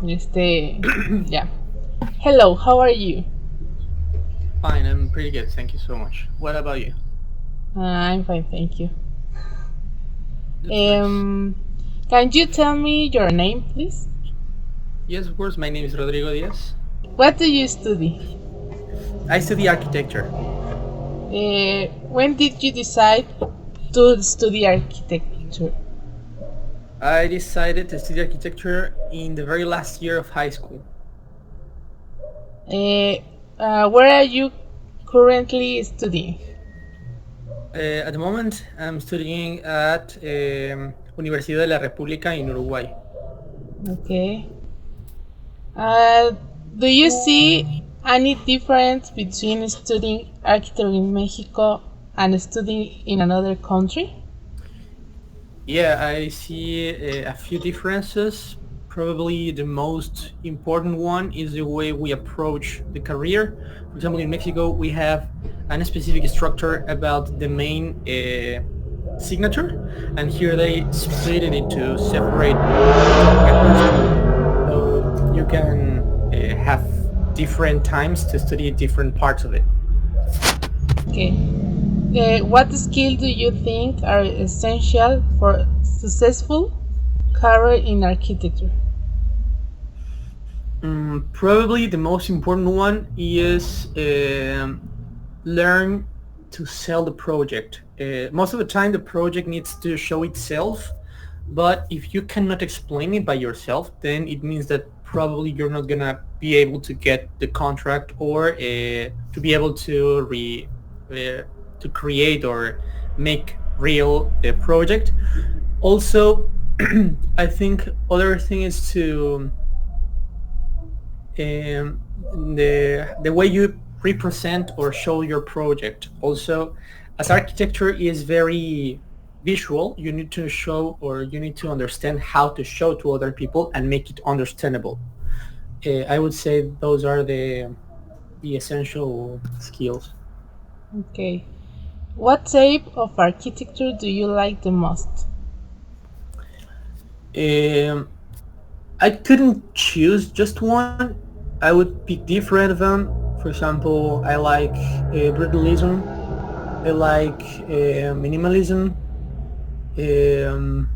Yeah. Hello, how are you? Fine, I'm pretty good. Thank you so much. What about you? I'm fine, thank you. That's nice. Um, can you tell me your name, please? Yes, of course. My name is Rodrigo Diaz. What do you study? I study architecture. When did you decide to study architecture? I decided to study architecture in the very last year of high school. Uh, where are you currently studying? At the moment, I'm studying at Universidad de la República in Uruguay. Okay. Uh, do you see any difference between studying architecture in Mexico and studying in another country? Yeah, I see a few differences. Probably the most important one is the way we approach the career. For example, in Mexico, we have a specific structure about the main signature, and here they split it into separate semesters, so you can have different times to study different parts of it. Okay. What skill do you think are essential for successful career in architecture? Probably the most important one is learn to sell the project. Most of the time, the project needs to show itself, but if you cannot explain it by yourself, then it means that probably you're not gonna be able to get the contract or to be able uh, to create or make real the project. Also, I think other thing is to the way you represent or show your project. Also, as architecture is very visual, you need to show or you need to understand how to show to other people and make it understandable. I would say those are the essential skills. Okay. What type of architecture do you like the most? Um, I couldn't choose just one. I would pick different of them. For example, I like brutalism. I like minimalism. Um,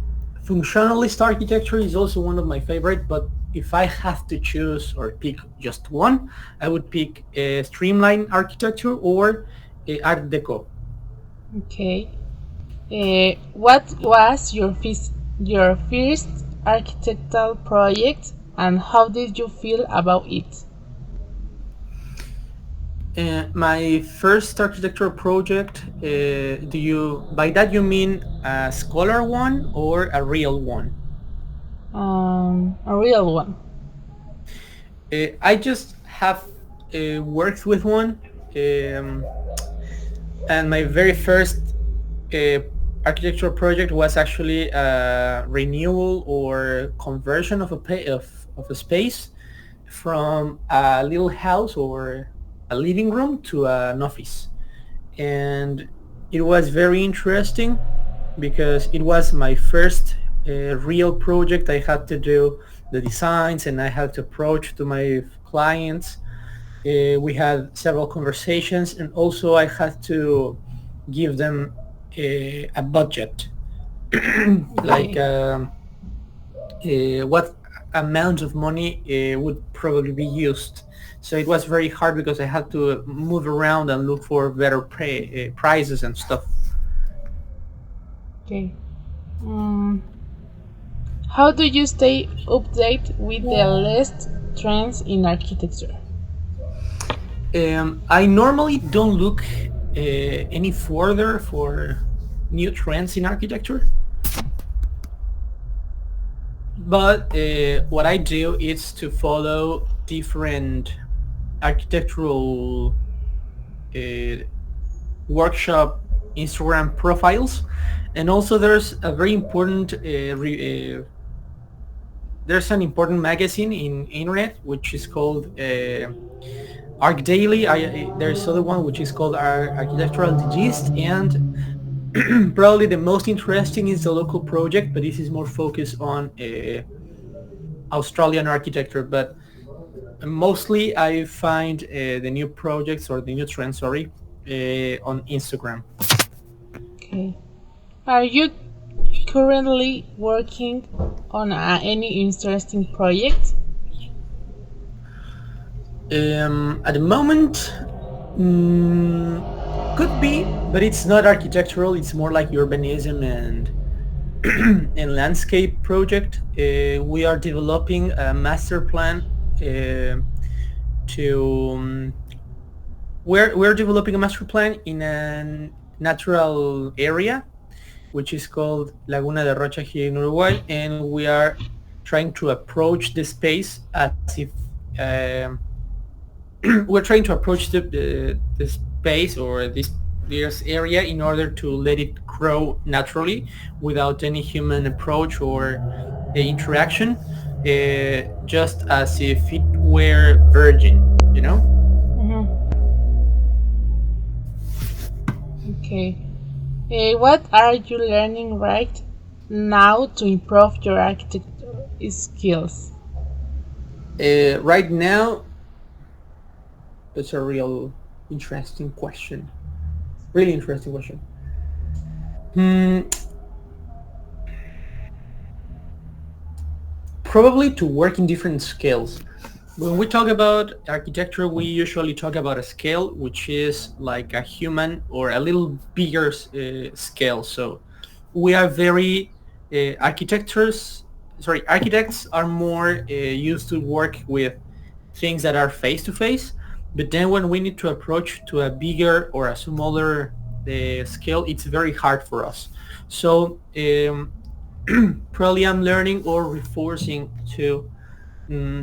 Functionalist architecture is also one of my favorite, but if I have to choose or pick just one, I would pick streamline architecture or Art Deco. Okay. What was your first architectural project and how did you feel about it? My first architectural project, do you by that you mean a scholar one or a real one? A real one. I just have worked with one, um, and my very first uh, architectural project was actually a renewal or conversion of of a space from a little house or a living room to an office. And it was very interesting because it was my first real project. I had to do the designs and I had to approach to my clients. We had several conversations and also I had to give them a budget, like Okay. what amount of money would probably be used. So it was very hard because I had to move around and look for better prices and stuff. Okay. Um, how do you stay updated with the latest trends in architecture? I normally don't look any further for new trends in architecture, but what I do is to follow different architectural uh, workshop Instagram profiles, and also there's an important magazine in internet which is called Arc Daily. There's other one which is called Architectural Digest, and probably the most interesting is the local project, but this is more focused Australian architecture, but mostly I find the new projects or the new trends, sorry, on Instagram. Okay. Are you currently working on any interesting project? At the moment, mm, could be, but it's not architectural. It's more like urbanism and and landscape project. We are developing a master plan to. We're developing a master plan in a natural area which is called Laguna de Rocha here in Uruguay, and we are trying to approach the space as if um, we're trying to approach the space or this area in order to let it grow naturally without any human approach or interaction, just as if it were virgin, you know? Mhm. Okay. What are you learning right now to improve your architecture skills? Right now, it's a real interesting question. Really interesting question. Hmm, probably to work in different scales. When we talk about architecture, we usually talk about a scale which is like a human or a little bigger scale. So we are very architects are more used to work with things that are face to face. But then when we need to approach to a bigger or a smaller scale, it's very hard for us. So probably I'm learning or reinforcing to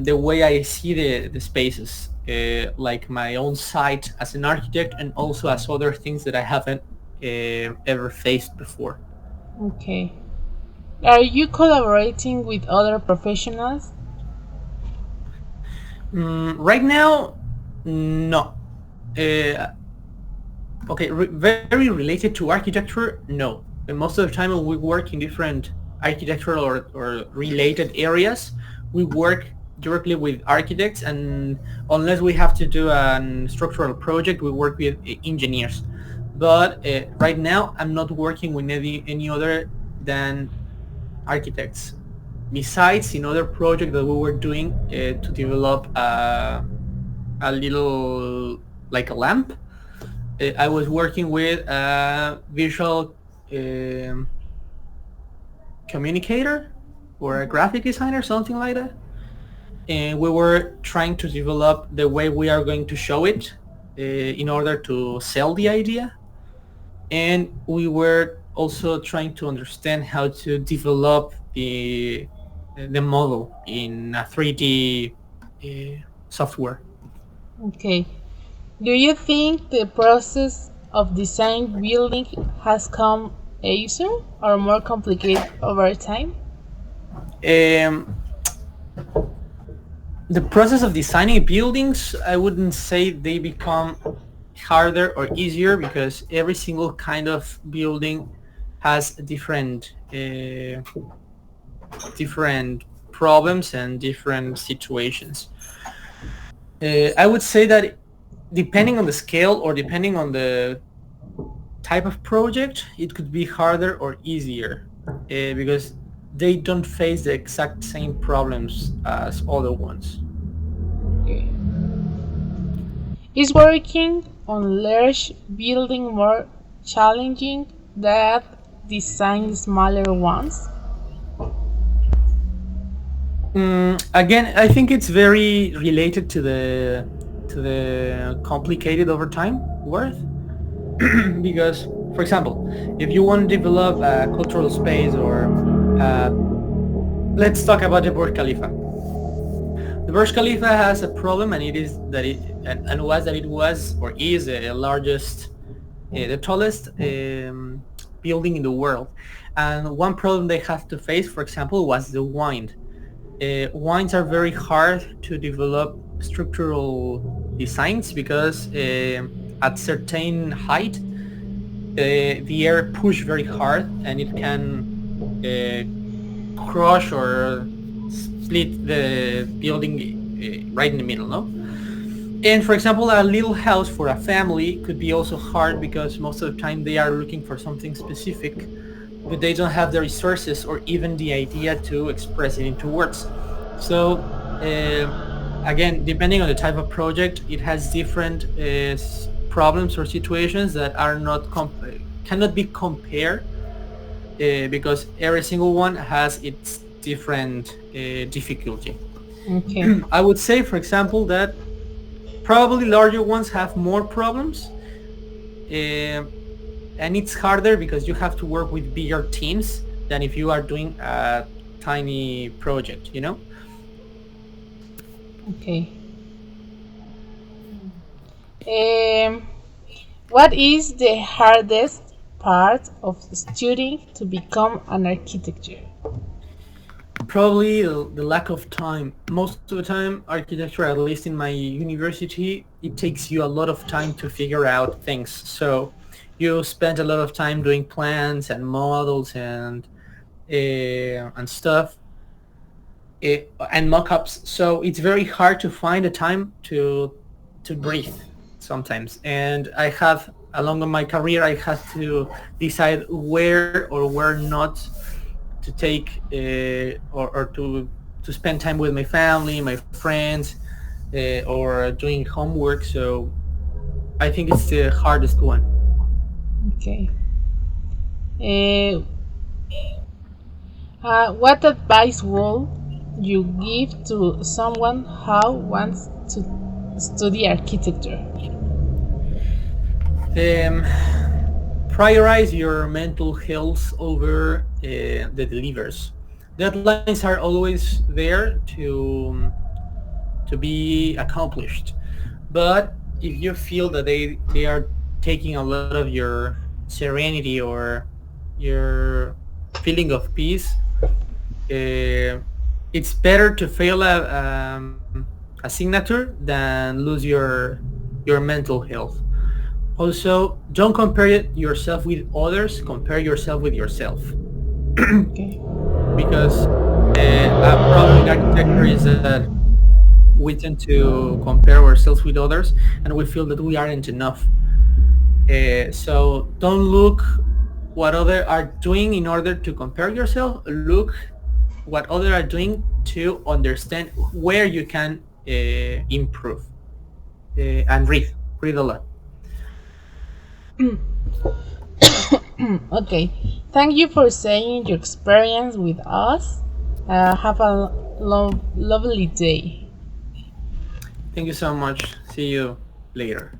the way I see the spaces, like my own site as an architect and also as other things that I haven't ever faced before. Okay. Are you collaborating with other professionals? Right now, no. Okay, very related to architecture, no. And most of the time when we work in different architectural or related areas, we work directly with architects, and unless we have to do a structural project, we work with engineers. But right now, I'm not working with any other than architects. Besides, in other project that we were doing to develop a little like a lamp, I was working with a visual um, communicator or a graphic designer, something like that. And we were trying to develop the way we are going to show it in order to sell the idea. And we were also trying to understand how to develop the model in a 3D software. Okay. Do you think the process of design building has come easier or more complicated over time? Um, the process of designing buildings, I wouldn't say they become harder or easier because every single kind of building has different problems and different situations. I would say that depending on the scale or depending on the type of project, it could be harder or easier because they don't face the exact same problems as other ones. Okay. Is working on large building more challenging than design smaller ones? Again, I think it's very related to the complicated over time worth because, for example, if you want to develop a cultural space or uh, let's talk about the Burj Khalifa. The Burj Khalifa has a problem, and it is that and was that it was or is the largest, the tallest building in the world. And one problem they have to face, for example, was the wind. Wines are very hard to develop structural designs because at certain height, the air push very hard and it can uh, crush or split the building right in the middle, no? And for example, a little house for a family could be also hard because most of the time they are looking for something specific, but they don't have the resources or even the idea to express it into words. So uh, again, depending on the type of project, it has different problems or situations that are not cannot be compared because every single one has its different difficulty. Okay. I would say, for example, that probably larger ones have more problems, uh, and it's harder because you have to work with bigger teams than if you are doing a tiny project, you know? Okay. Um, what is the hardest part of studying to become an architecture? Probably the lack of time. Most of the time, architecture, at least in my university, it takes you a lot of time to figure out things. So you spend a lot of time doing plans and models and stuff and mock-ups. So it's very hard to find a time to breathe sometimes. And I have along my career, I had to decide where or where not to take or to spend time with my family, my friends, or doing homework. So I think it's the hardest one. Okay. Uh, what advice would you give to someone who wants to study architecture? Um, Prioritize your mental health over the delivers. Deadlines are always there to be accomplished, but if you feel that they are taking a lot of your serenity or your feeling of peace, uh, it's better to fail a signature than lose your mental health. Also, don't compare yourself with others. Compare yourself with yourself, Okay. because a problem in architecture is that we tend to compare ourselves with others, and we feel that we aren't enough. So don't look what others are doing in order to compare yourself. Look what others are doing to understand where you can improve, and read a lot. Okay. Thank you for sharing your experience with us. Have a lovely day. Thank you so much. See you later.